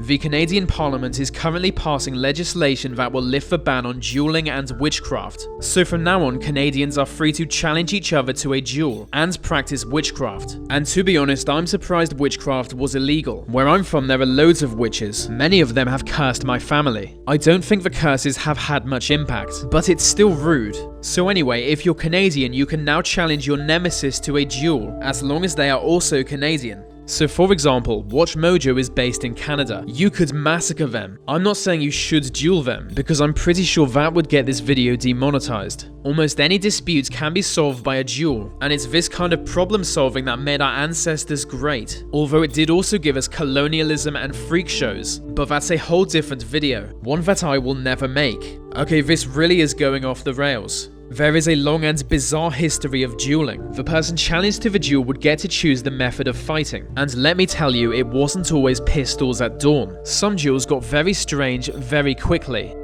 The Canadian Parliament is currently passing legislation that will lift the ban on dueling and witchcraft. So from now on, Canadians are free to challenge each other to a duel and practice witchcraft. And to be honest, I'm surprised witchcraft was illegal. Where I'm from, there are loads of witches. Many of them have cursed my family. I don't think the curses have had much impact, but it's still rude. So anyway, if you're Canadian, you can now challenge your nemesis to a duel, as long as they are also Canadian. So for example, Watch Mojo is based in Canada. You could massacre them. I'm not saying you should duel them, because I'm pretty sure that would get this video demonetized. Almost any dispute can be solved by a duel, and it's this kind of problem solving that made our ancestors great. Although it did also give us colonialism and freak shows, but that's a whole different video, one that I will never make. Okay, this really is going off the rails. There is a long and bizarre history of dueling. The person challenged to the duel would get to choose the method of fighting, and let me tell you, it wasn't always pistols at dawn. Some duels got very strange very quickly.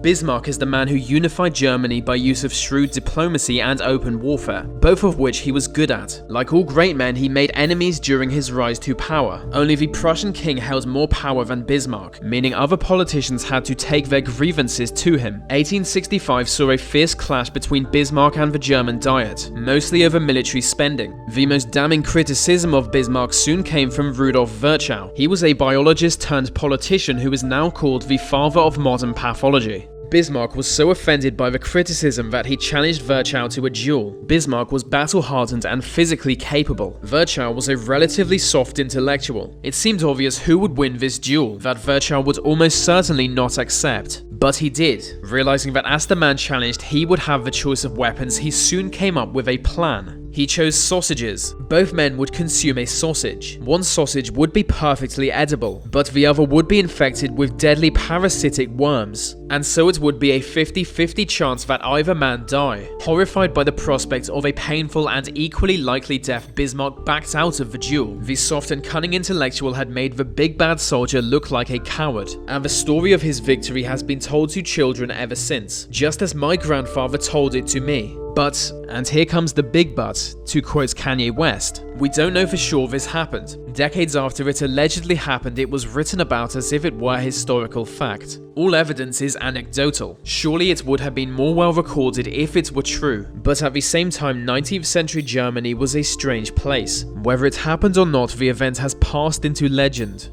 Bismarck is the man who unified Germany by use of shrewd diplomacy and open warfare, both of which he was good at. Like all great men, he made enemies during his rise to power. Only the Prussian king held more power than Bismarck, meaning other politicians had to take their grievances to him. 1865 saw a fierce clash between Bismarck and the German Diet, mostly over military spending. The most damning criticism of Bismarck soon came from Rudolf Virchow. He was a biologist turned politician who is now called the father of modern pathology. Bismarck was so offended by the criticism that he challenged Virchow to a duel. Bismarck was battle-hardened and physically capable. Virchow was a relatively soft intellectual. It seemed obvious who would win this duel, that Virchow would almost certainly not accept. But he did. Realizing that as the man challenged, he would have the choice of weapons, he soon came up with a plan. He chose sausages. Both men would consume a sausage. One sausage would be perfectly edible, but the other would be infected with deadly parasitic worms, and so it would be a 50-50 chance that either man die. Horrified by the prospect of a painful and equally likely death, Bismarck backed out of the duel. The soft and cunning intellectual had made the big bad soldier look like a coward, and the story of his victory has been told to children ever since, just as my grandfather told it to me. But, and here comes the big but, to quote Kanye West, we don't know for sure this happened. Decades after it allegedly happened, it was written about as if it were historical fact. All evidence is anecdotal. Surely it would have been more well recorded if it were true. But at the same time, 19th century Germany was a strange place. Whether it happened or not, the event has passed into legend.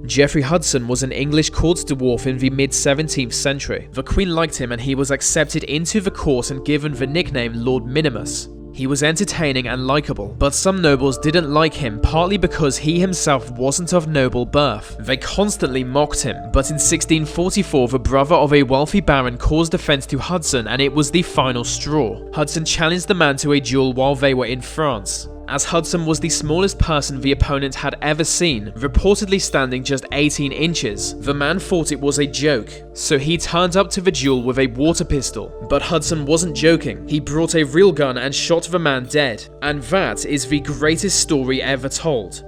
Geoffrey Hudson was an English court dwarf in the mid-17th century. The Queen liked him and he was accepted into the court and given the nickname Lord Minimus. He was entertaining and likable, but some nobles didn't like him, partly because he himself wasn't of noble birth. They constantly mocked him, but in 1644 the brother of a wealthy baron caused offense to Hudson and it was the final straw. Hudson challenged the man to a duel while they were in France. As Hudson was the smallest person the opponent had ever seen, reportedly standing just 18 inches, the man thought it was a joke, so he turned up to the duel with a water pistol. But Hudson wasn't joking, he brought a real gun and shot the man dead, and that is the greatest story ever told.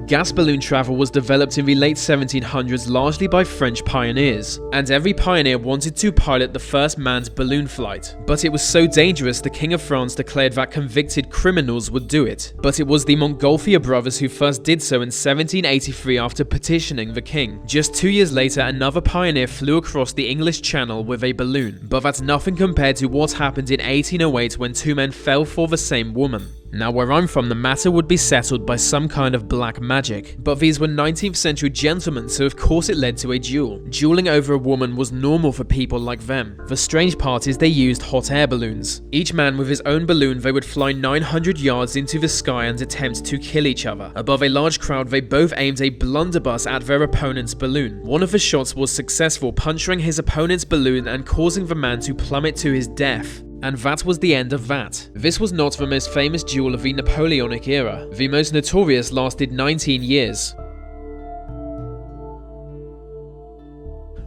Gas balloon travel was developed in the late 1700s largely by French pioneers, and every pioneer wanted to pilot the first manned balloon flight. But it was so dangerous the King of France declared that convicted criminals would do it. But it was the Montgolfier brothers who first did so in 1783 after petitioning the king. Just 2 years later, another pioneer flew across the English Channel with a balloon, but that's nothing compared to what happened in 1808 when two men fell for the same woman. Now where I'm from, the matter would be settled by some kind of black magic, but these were 19th century gentlemen, so of course it led to a duel. Dueling over a woman was normal for people like them. The strange part is they used hot air balloons. Each man with his own balloon, they would fly 900 yards into the sky and attempt to kill each other. Above a large crowd, they both aimed a blunderbuss at their opponent's balloon. One of the shots was successful, puncturing his opponent's balloon and causing the man to plummet to his death. And that was the end of that. This was not the most famous duel of the Napoleonic era. The most notorious lasted 19 years.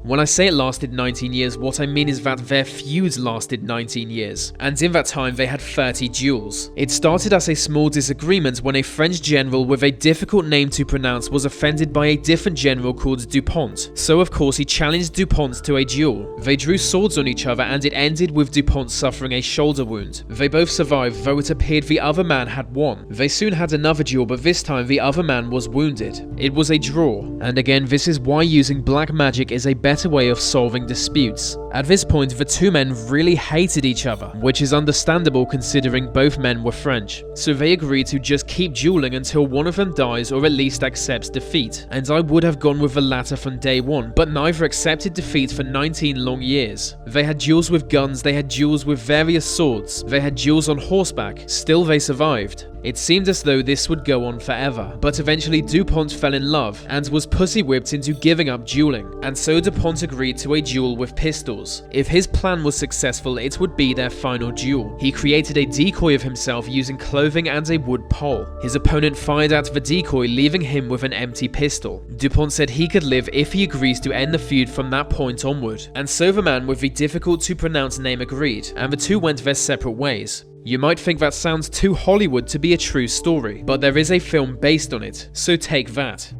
When I say it lasted 19 years, what I mean is that their feuds lasted 19 years, and in that time they had 30 duels. It started as a small disagreement when a French general with a difficult name to pronounce was offended by a different general called Dupont, so of course he challenged Dupont to a duel. They drew swords on each other and it ended with Dupont suffering a shoulder wound. They both survived, though it appeared the other man had won. They soon had another duel, but this time the other man was wounded. It was a draw, and again this is why using black magic is a better way of solving disputes. At this point, the two men really hated each other, which is understandable considering both men were French. So they agreed to just keep dueling until one of them dies or at least accepts defeat. And I would have gone with the latter from day one, but neither accepted defeat for 19 long years. They had duels with guns, they had duels with various swords, they had duels on horseback, still they survived. It seemed as though this would go on forever, but eventually Dupont fell in love and was pussy-whipped into giving up dueling, and so Dupont agreed to a duel with pistols. If his plan was successful, it would be their final duel. He created a decoy of himself using clothing and a wood pole. His opponent fired at the decoy, leaving him with an empty pistol. Dupont said he could live if he agrees to end the feud from that point onward, and so the man with the difficult-to-pronounce name agreed, and the two went their separate ways. You might think that sounds too Hollywood to be a true story, but there is a film based on it, so take that.